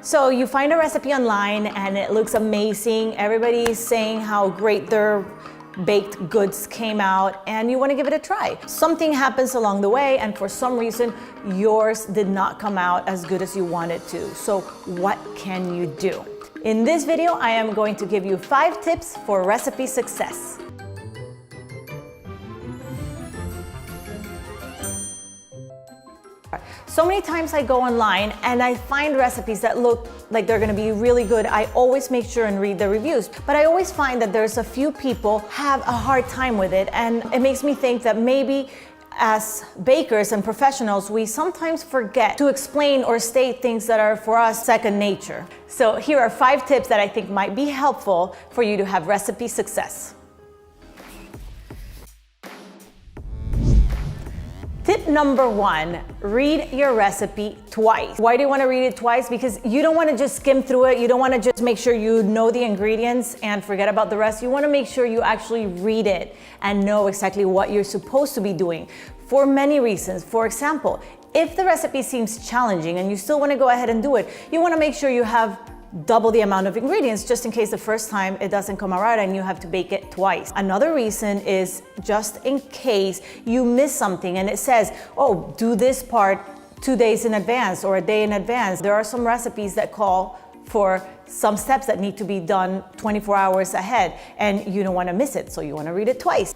So you find a recipe online and it looks amazing. Everybody's saying how great their baked goods came out and you want to give it a try. Something happens along the way and for some reason yours did not come out as good as you wanted to. So what can you do? In this video, I am going to give you 5 tips for recipe success. So many times I go online and I find recipes that look like they're gonna be really good. I always make sure and read the reviews, but I always find that there's a few people have a hard time with it, and it makes me think that maybe as bakers and professionals, we sometimes forget to explain or state things that are for us second nature. So here are 5 tips that I think might be helpful for you to have recipe success. Tip number 1, read your recipe twice. Why do you want to read it twice? Because you don't want to just skim through it. You don't want to just make sure you know the ingredients and forget about the rest. You want to make sure you actually read it and know exactly what you're supposed to be doing for many reasons. For example, if the recipe seems challenging and you still want to go ahead and do it, you want to make sure you have double the amount of ingredients just in case the first time it doesn't come out right and you have to bake it twice. Another reason is just in case you miss something and it says, oh, do this part 2 days in advance or a day in advance. There are some recipes that call for some steps that need to be done 24 hours ahead and you don't want to miss it, so you want to read it twice.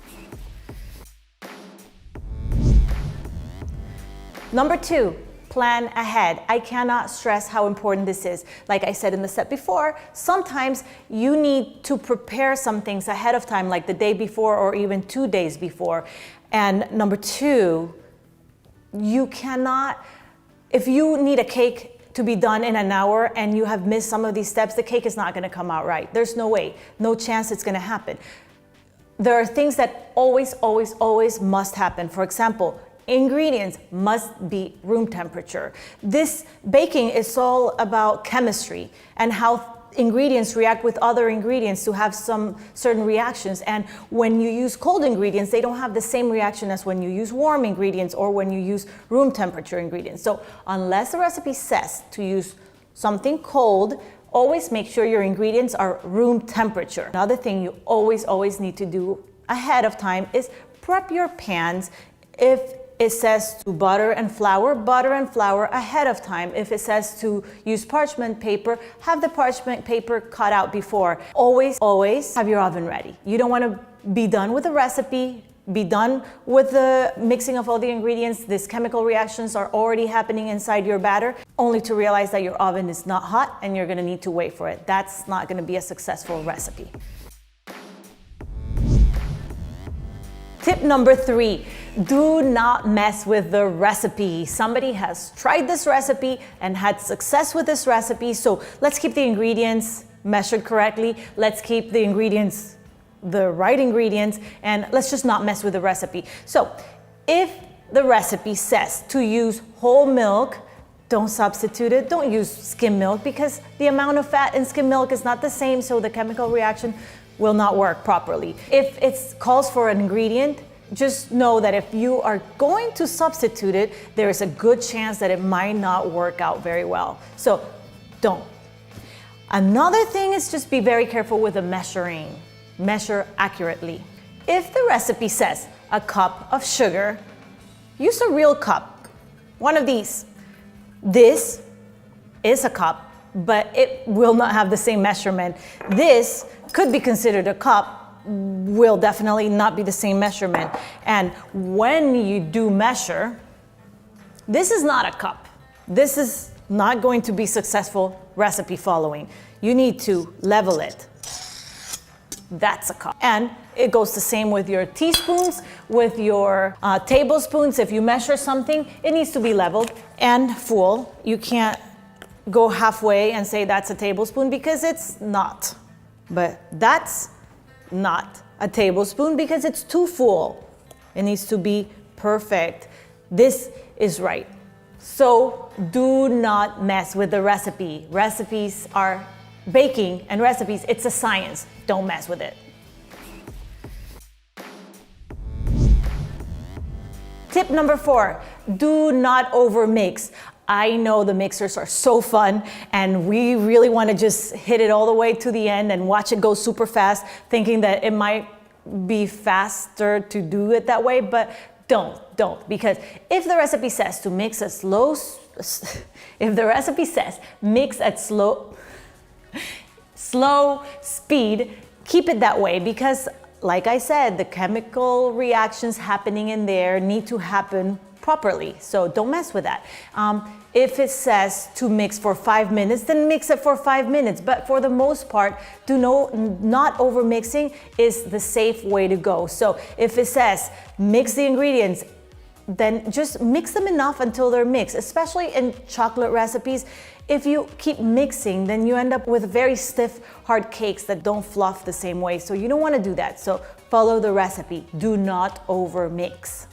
Number 2, plan ahead. I cannot stress how important this is. Like I said in the step before, sometimes you need to prepare some things ahead of time, like the day before or even 2 days before. And number 2, you cannot, if you need a cake to be done in an hour and you have missed some of these steps, the cake is not gonna come out right. There's no way, no chance it's gonna happen. There are things that always must happen. For example, ingredients must be room temperature. This baking is all about chemistry and how ingredients react with other ingredients to have some certain reactions. And when you use cold ingredients, they don't have the same reaction as when you use warm ingredients or when you use room temperature ingredients. So unless the recipe says to use something cold, always make sure your ingredients are room temperature. Another thing you always need to do ahead of time is prep your pans. If it says to butter and flour ahead of time. If it says to use parchment paper, have the parchment paper cut out before. Always have your oven ready. You don't want to be done with the recipe, be done with the mixing of all the ingredients. These chemical reactions are already happening inside your batter, only to realize that your oven is not hot and you're going to need to wait for it. That's not going to be a successful recipe. Tip number 3, do not mess with the recipe. Somebody has tried this recipe and had success with this recipe, so let's keep the ingredients measured correctly. Let's keep the ingredients, the right ingredients, and let's just not mess with the recipe. So if the recipe says to use whole milk, don't substitute it. Don't use skim milk because the amount of fat in skim milk is not the same, so the chemical reaction will not work properly. If it calls for an ingredient, just know that if you are going to substitute it, there is a good chance that it might not work out very well. So don't. Another thing is just be very careful with the measuring. Measure accurately. If the recipe says a cup of sugar, use a real cup. One of these. This is a cup, but it will not have the same measurement. This could be considered a cup, will definitely not be the same measurement. And when you do measure, this is not a cup. This is not going to be successful recipe following. You need to level it. That's a cup. And it goes the same with your teaspoons, with your tablespoons. If you measure something, it needs to be leveled and full. You can't go halfway and say that's a tablespoon because it's not. But that's not a tablespoon because it's too full. It needs to be perfect. This is right. So do not mess with the recipe. Recipes are baking and recipes, it's a science. Don't mess with it. Tip number 4, do not overmix. I know the mixers are so fun and we really want to just hit it all the way to the end and watch it go super fast, thinking that it might be faster to do it that way, but don't, because if the recipe says to mix at slow, if the recipe says mix at slow speed, keep it that way, because like I said, the chemical reactions happening in there need to happen properly, so don't mess with that. If it says to mix for 5 minutes, then mix it for 5 minutes. But for the most part, not over mixing is the safe way to go. So if it says mix the ingredients, then just mix them enough until they're mixed, especially in chocolate recipes. If you keep mixing, then you end up with very stiff, hard cakes that don't fluff the same way. So you don't want to do that. So follow the recipe. Do not over mix.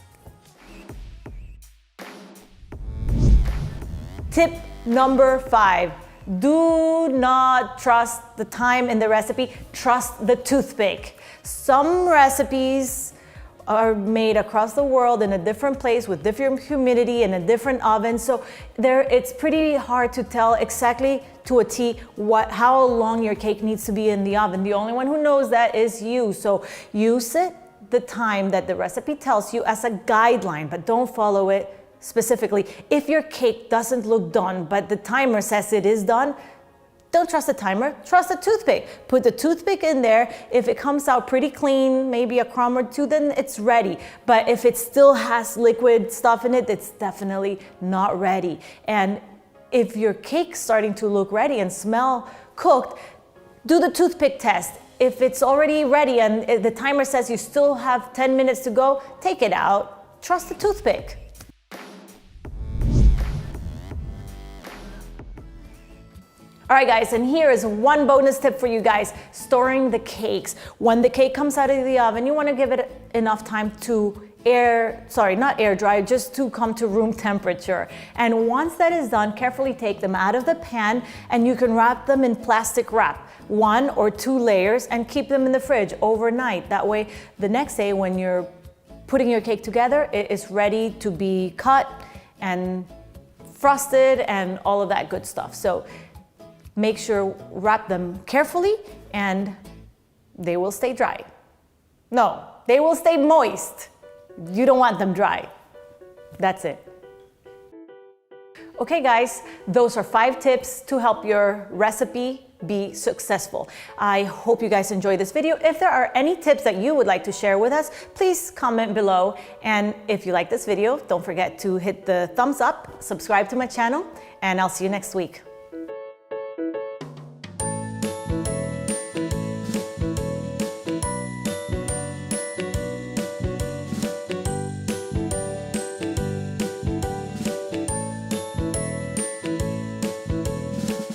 Tip number 5, do not trust the time in the recipe, trust the toothpick. Some recipes are made across the world in a different place with different humidity and a different oven, so it's pretty hard to tell exactly to a T how long your cake needs to be in the oven. The only one who knows that is you, so use the time that the recipe tells you as a guideline, but don't follow it specifically. If your cake doesn't look done, but the timer says it is done, don't trust the timer, trust the toothpick. Put the toothpick in there. If it comes out pretty clean, maybe a crumb or two, then it's ready. But if it still has liquid stuff in it, it's definitely not ready. And if your cake's starting to look ready and smell cooked, do the toothpick test. If it's already ready and the timer says you still have 10 minutes to go, take it out, trust the toothpick. All right, guys, and here is one bonus tip for you guys, storing the cakes. When the cake comes out of the oven, you want to give it enough time to not air dry, just to come to room temperature. And once that is done, carefully take them out of the pan and you can wrap them in plastic wrap, 1 or 2 layers, and keep them in the fridge overnight. That way, the next day when you're putting your cake together, it is ready to be cut and frosted and all of that good stuff. So make sure wrap them carefully and they will stay dry. No, they will stay moist. You don't want them dry. That's it. Okay guys, those are 5 tips to help your recipe be successful. I hope you guys enjoyed this video. If there are any tips that you would like to share with us, please comment below. And if you like this video, don't forget to hit the thumbs up, subscribe to my channel, and I'll see you next week.